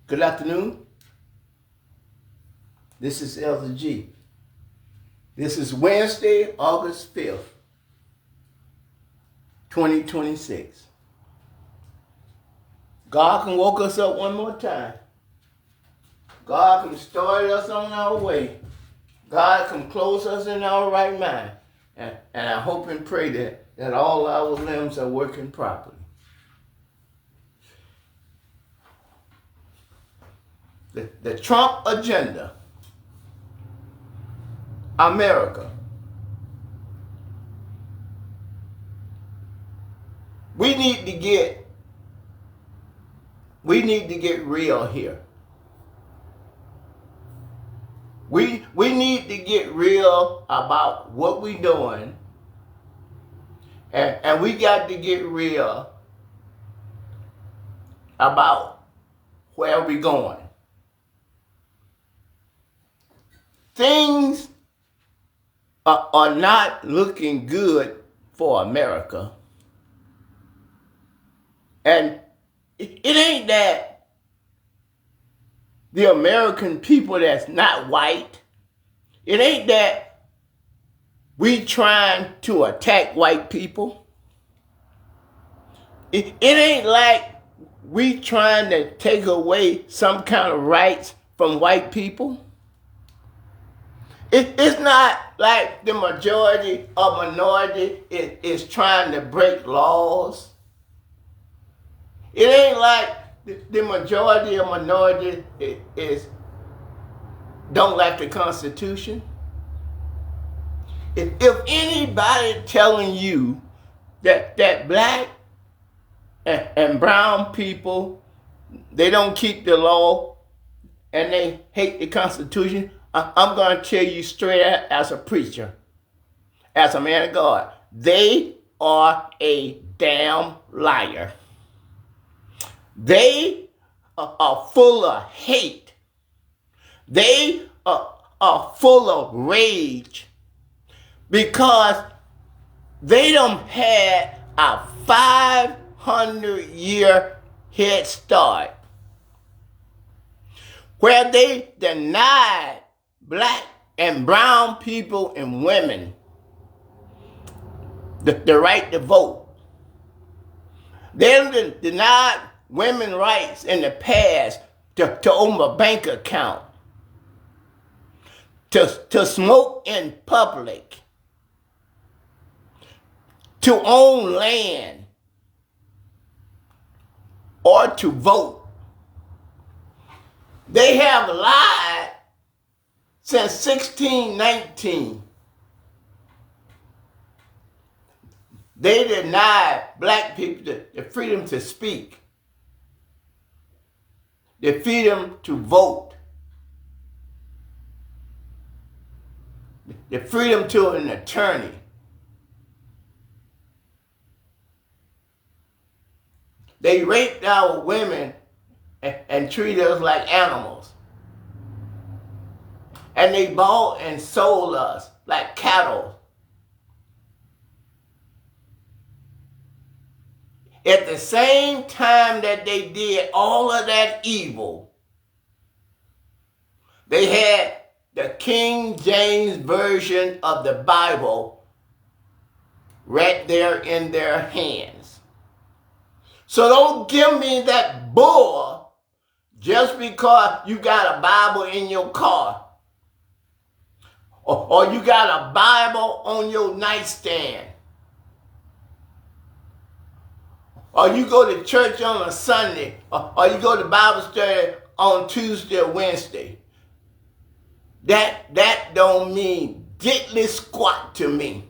Good afternoon. This is Elder G. This is Wednesday, August 5th, 2026. God can woke us up one more time. God can start us on our way. God can close us in our right mind. And I hope and pray that all our limbs are working properly. The Trump agenda. America. We need to get real here. We need to get real about what we're doing, and we got to get real about where we're going. Things are not looking good for America. And it ain't that the American people that's not white, it ain't that we trying to attack white people. It ain't like we trying to take away some kind of rights from white people. It's not like the majority or minority is trying to break laws. It ain't like the majority or minority is don't like the Constitution. If anybody telling you that black and brown people, they don't keep the law and they hate the Constitution, I'm going to tell you straight out as a preacher, as a man of God, they are a damn liar. They are full of hate. They are full of rage because they done had a 500-year head start where they denied black and brown people and women the right to vote. They denied women rights in the past to own a bank account, to smoke in public, to own land, or to vote. They have lied since 1619. They denied black people the freedom to speak, the freedom to vote, the freedom to an attorney. They raped our women and treated us like animals. And they bought and sold us like cattle. At the same time that they did all of that evil, they had the King James Version of the Bible right there in their hands. So don't give me that bull just because you got a Bible in your car. Or you got a Bible on your nightstand. Or you go to church on a Sunday. Or you go to Bible study on Tuesday or Wednesday. That don't mean diddly squat to me.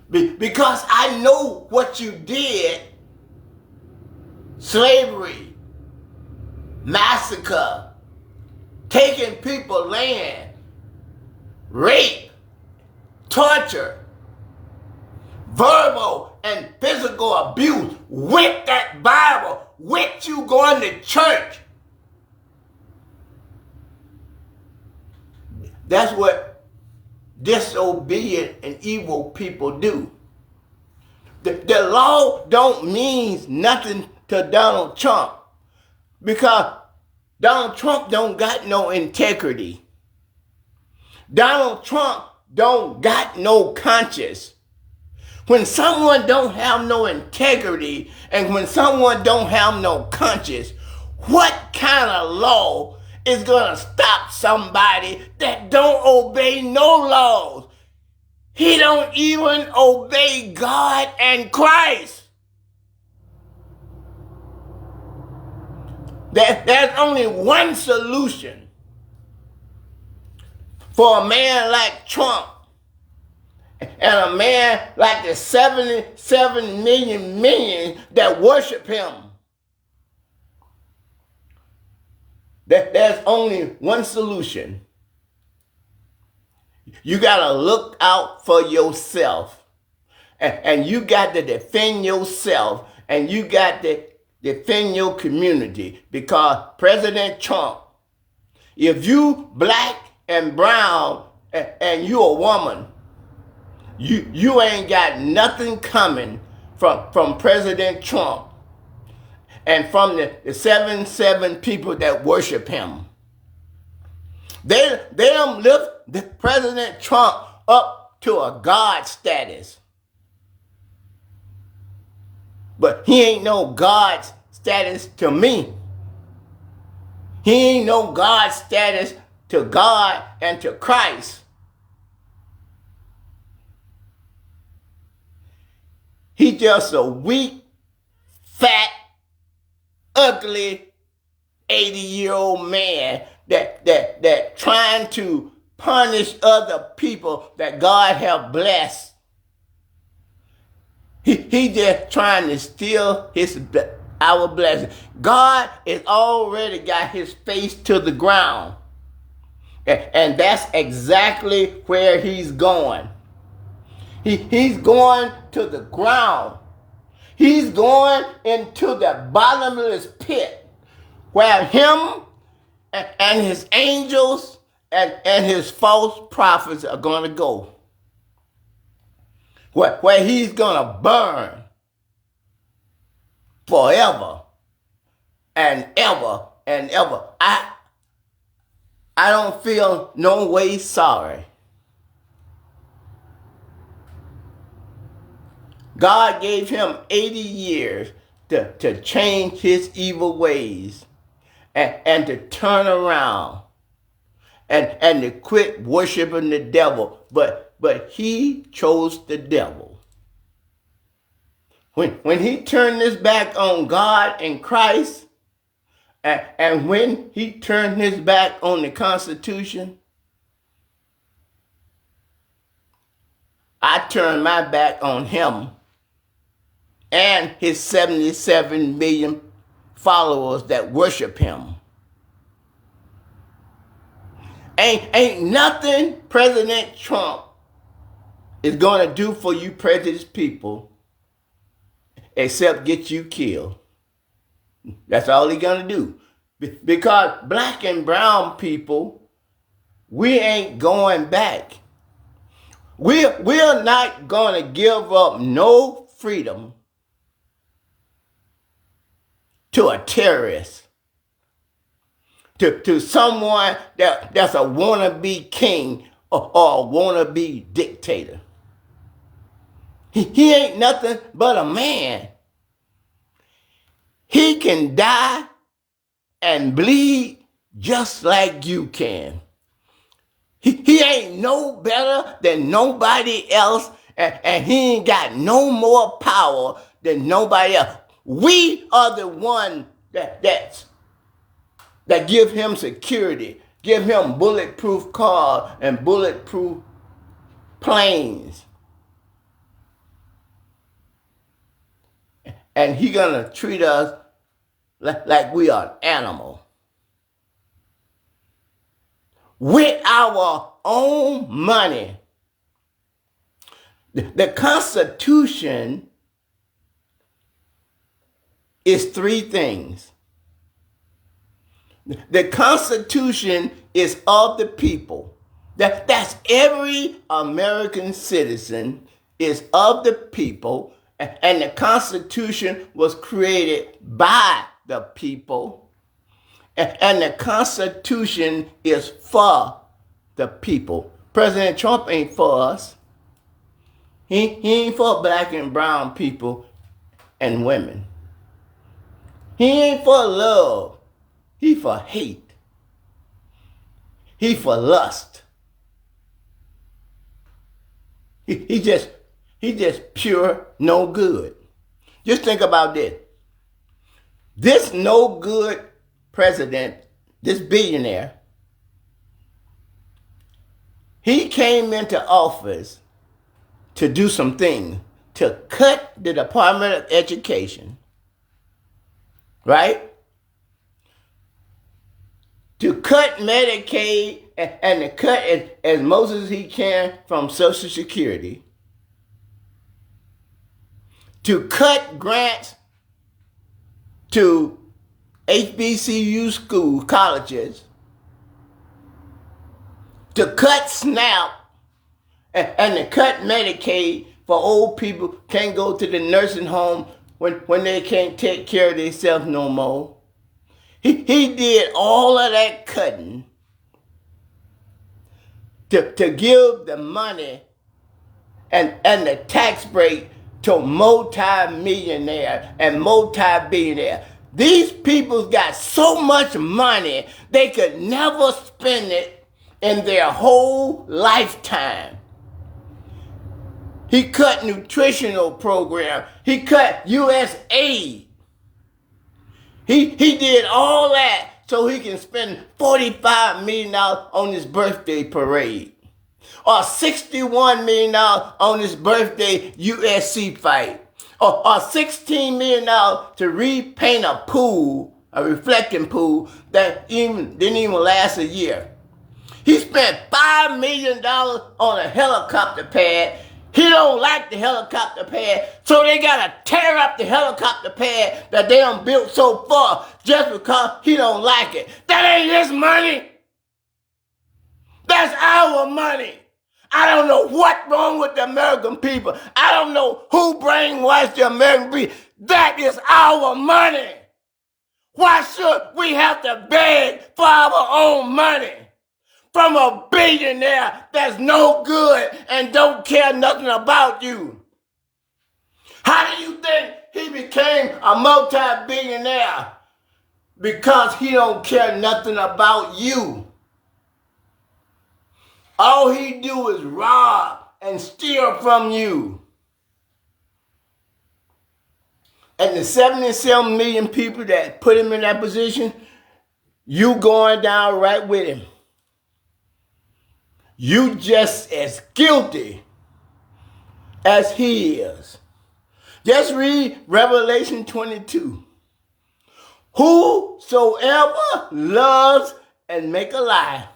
Because I know what you did. Slavery, massacre, taking people's land, rape, torture, verbal and physical abuse with that Bible, with you going to church. That's what disobedient and evil people do. The law don't mean nothing to Donald Trump because Donald Trump don't got no integrity. Donald Trump don't got no conscience. When someone don't have no integrity and when someone don't have no conscience, what kind of law is going to stop somebody that don't obey no laws? He don't even obey God and Christ. There's only one solution for a man like Trump and a man like the 77 million that worship him. There's only one solution. You got to look out for yourself. And you got to defend yourself. And you got to defend your community. Because President Trump, if you black and brown and you a woman, you ain't got nothing coming from President Trump and from the 77 people that worship him. They don't lift the President Trump up to a God status. But he ain't no God status to me. He ain't no God status to God and to Christ. He just a weak, fat, ugly 80-year-old man that trying to punish other people that God have blessed. He just trying to steal our blessing. God has already got his face to the ground. And that's exactly where he's going. He's going to the ground. He's going into the bottomless pit where him and his angels and his false prophets are going to go. Where he's going to burn forever and ever and ever. I don't feel no way sorry. God gave him 80 years to change his evil ways and to turn around and to quit worshiping the devil. But he chose the devil. When he turned his back on God and Christ, and when he turned his back on the Constitution, I turned my back on him and his 77 million followers that worship him. Ain't nothing President Trump is going to do for you prejudiced people except get you killed. That's all he's going to do. Because black and brown people, we ain't going back. We're not going to give up no freedom to a terrorist, to someone that's a wannabe king or a wannabe dictator. He ain't nothing but a man. He can die and bleed just like you can. He ain't no better than nobody else, and he ain't got no more power than nobody else. We are the one that give him security, give him bulletproof cars and bulletproof planes. And he gonna treat us like we are an animal. With our own money. The Constitution is three things. The Constitution is of the people. That's every American citizen is of the people, and the Constitution was created by the people, And the Constitution is for the people. President Trump ain't for us. He ain't for black and brown people and women. He ain't for love. He for hate. He for lust. He just pure no good. Just think about this. This no good president, this billionaire, he came into office to do some things, to cut the Department of Education, right? To cut Medicaid and to cut as much as he can from Social Security. To cut grants to HBCU schools, colleges. To cut SNAP and to cut Medicaid for old people can't go to the nursing home when they can't take care of themselves no more. He did all of that cutting to give the money and the tax break to multi-millionaire and multi-billionaire. These people got so much money they could never spend it in their whole lifetime. He cut nutritional program. He cut USAID. He did all that so he can spend $45 million on his birthday parade. Or $61 million on his birthday USC fight. Or $16 million to repaint a pool, a reflecting pool, that didn't even last a year. He spent $5 million on a helicopter pad. He don't like the helicopter pad, so they gotta tear up the helicopter pad that they done built so far just because he don't like it. That ain't his money. That's our money. I don't know what's wrong with the American people. I don't know who brainwashed the American people. That is our money. Why should we have to beg for our own money from a billionaire that's no good and don't care nothing about you? How do you think he became a multi-billionaire? Because he don't care nothing about you. All he do is rob and steal from you. And the 77 million people that put him in that position, you going down right with him. You just as guilty as he is. Just read Revelation 22. Whosoever loves and make a lie,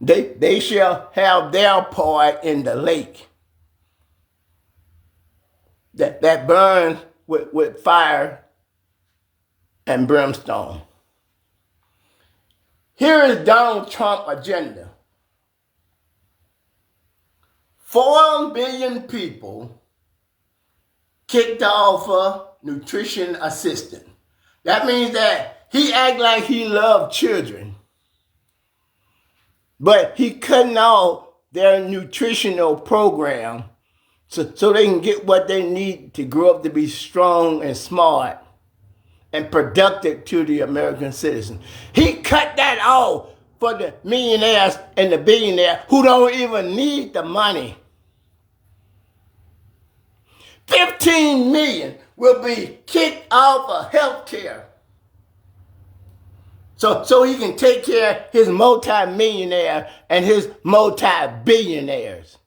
they shall have their part in the lake that burns with fire and brimstone. Here is Donald Trump's agenda. 4 billion people kicked off a nutrition assistant. That means that he act like he loved children, but he cutting off their nutritional program so they can get what they need to grow up to be strong and smart and productive to the American citizen. He cut that off for the millionaires and the billionaires who don't even need the money. 15 million will be kicked off of health care. So he can take care of his multi-millionaire and his multi-billionaires.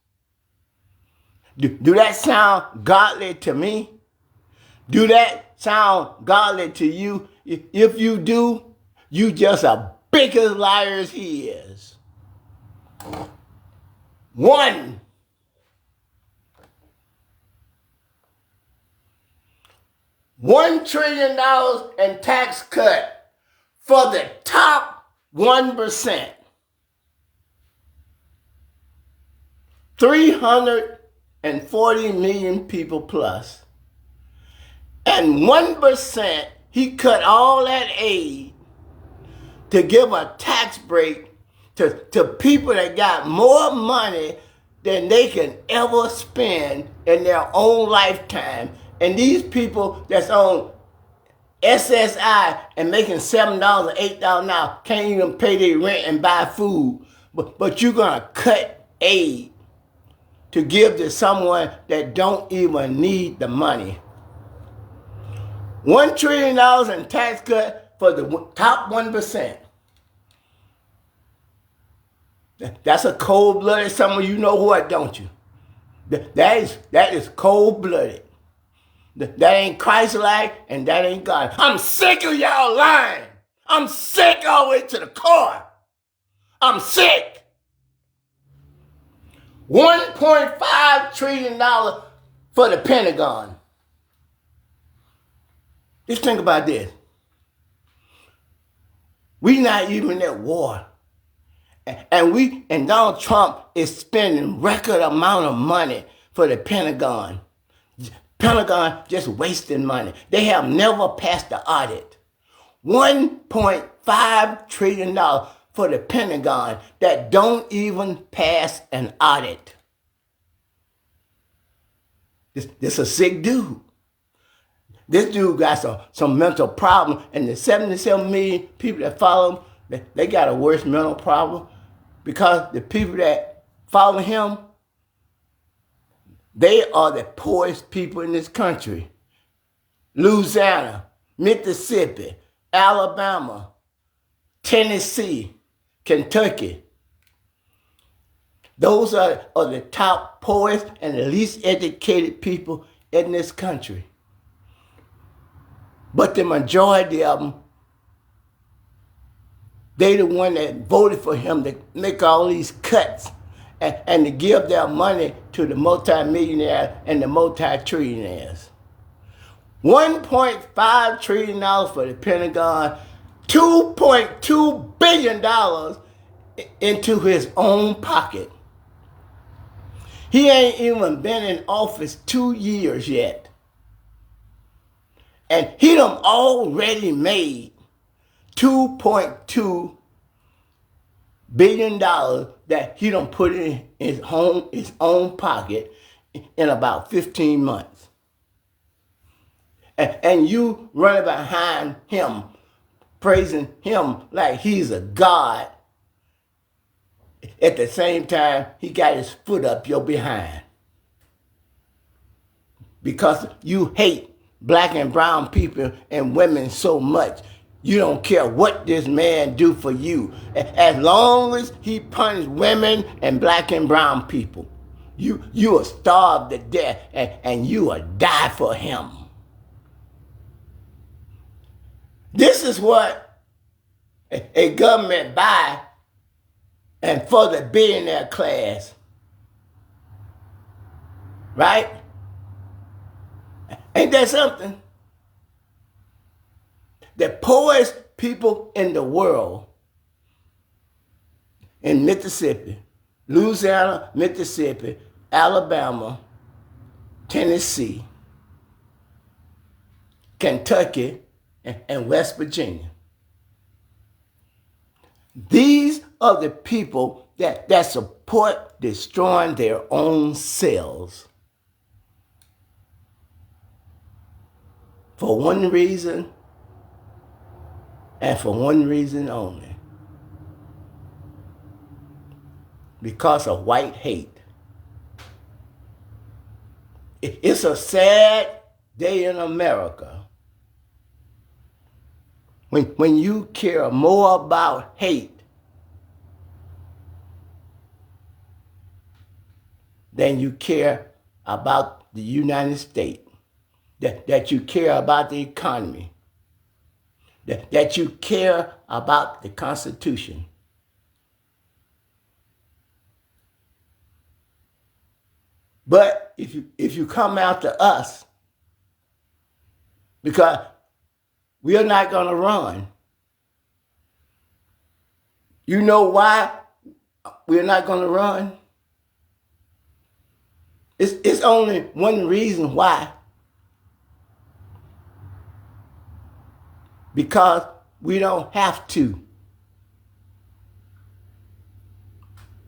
Do that sound godly to me? Do that sound godly to you? If you do, you just a bigger liar as he is. $1 trillion in tax cut for the top 1%. 340 million people plus. And 1% he cut all that aid to give a tax break to people that got more money than they can ever spend in their own lifetime. And these people that's on SSI and making $7 or $8 now can't even pay their rent and buy food. But you're going to cut aid to give to someone that don't even need the money. $1 trillion in tax cut for the top 1%. That's a cold-blooded. Some of you know what, don't you? That is cold-blooded. That ain't Christ-like, and that ain't God. I'm sick of y'all lying. I'm sick all the way to the core. I'm sick. $1.5 trillion for the Pentagon. Just think about this. We not even at war. And Donald Trump is spending record amount of money for the Pentagon. Pentagon just wasting money. They have never passed the audit. $1.5 trillion for the Pentagon that don't even pass an audit. This a sick dude. This dude got some mental problem, and the 77 million people that follow him, they got a worse mental problem because the people that follow him, they are the poorest people in this country. Louisiana, Mississippi, Alabama, Tennessee, Kentucky. Those are the top poorest and the least educated people in this country. But the majority of them, they the one that voted for him to make all these cuts and to give their money to the multimillionaires and the multi-trillionaires. $1.5 trillion for the Pentagon, $2.2 billion into his own pocket. He ain't even been in office 2 years yet. And he done already made $2.2 billion that he done put in his own pocket in about 15 months. And you running behind him, praising him like he's a god. At the same time, he got his foot up your behind. Because you hate black and brown people and women so much. You don't care what this man do for you. As long as he punish women and black and brown people, you will starve to death and you will die for him. This is what a government buy and for the billionaire class. Right? Ain't that something? The poorest people in the world in Mississippi, Louisiana, Mississippi, Alabama, Tennessee, Kentucky, and West Virginia. These are the people that support destroying their own selves. For one reason, and for one reason only. Because of white hate. It's a sad day in America when you care more about hate than you care about the United States. That you care about the economy, that you care about the Constitution. But if you come after us, because we are not going to run. You know why we're not going to run? It's only one reason why. because we don't have to.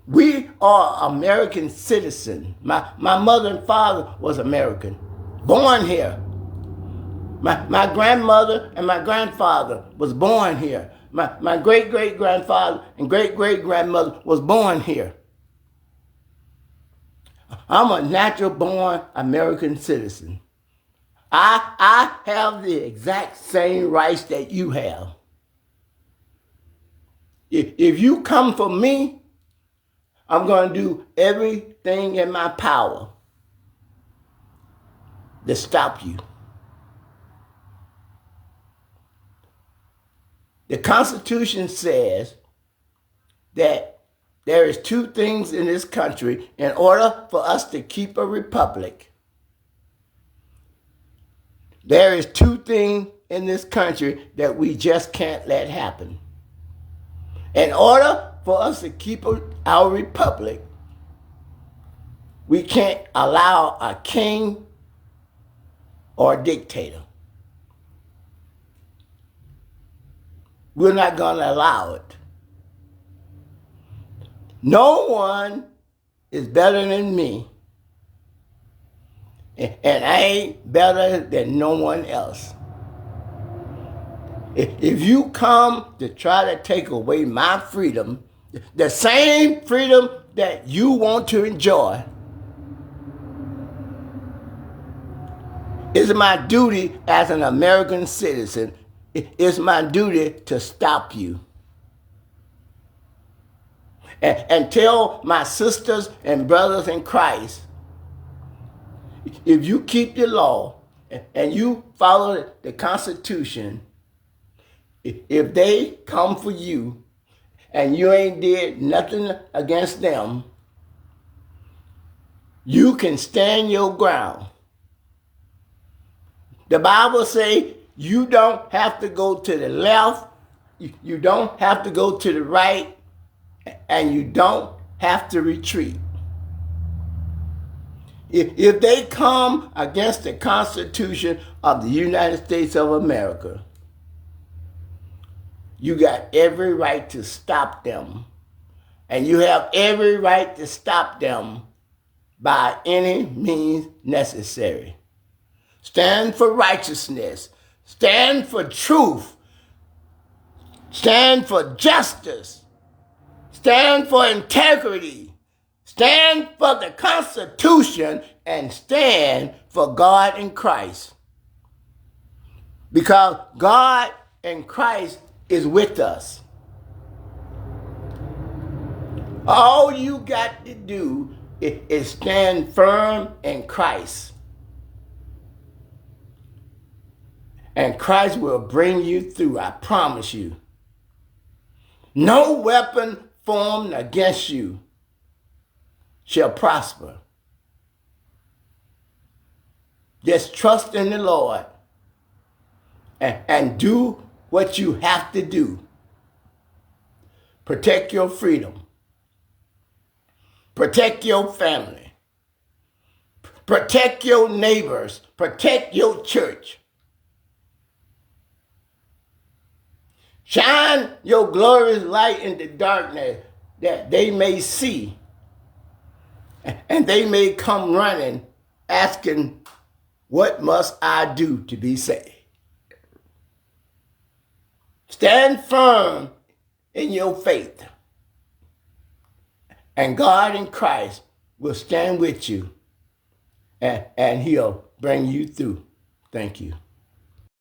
We are American citizens. My mother and father was American, born here. My grandmother and my grandfather was born here. My great-great-grandfather and great-great-grandmother was born here. I'm a natural-born American citizen. I have the exact same rights that you have. If you come for me, I'm going to do everything in my power to stop you. The Constitution says that there is two things in this country in order for us to keep a republic. There is two things in this country that we just can't let happen. In order for us to keep our republic, we can't allow a king or a dictator. We're not going to allow it. No one is better than me, and I ain't better than no one else. If you come to try to take away my freedom, the same freedom that you want to enjoy, it's my duty as an American citizen. It's my duty to stop you. And tell my sisters and brothers in Christ, if you keep the law and you follow the Constitution, if they come for you and you ain't did nothing against them, you can stand your ground. The Bible says you don't have to go to the left, you don't have to go to the right, and you don't have to retreat. If they come against the Constitution of the United States of America, you got every right to stop them. And you have every right to stop them by any means necessary. Stand for righteousness. Stand for truth. Stand for justice. Stand for integrity. Stand for the Constitution and stand for God and Christ. Because God and Christ is with us. All you got to do is stand firm in Christ. And Christ will bring you through, I promise you. No weapon formed against you shall prosper. Just trust in the Lord and do what you have to do. Protect your freedom. Protect your family. Protect your neighbors. Protect your church. Shine your glorious light in the darkness that they may see and they may come running asking, what must I do to be saved? Stand firm in your faith, and God in Christ will stand with you, and He'll bring you through. Thank you.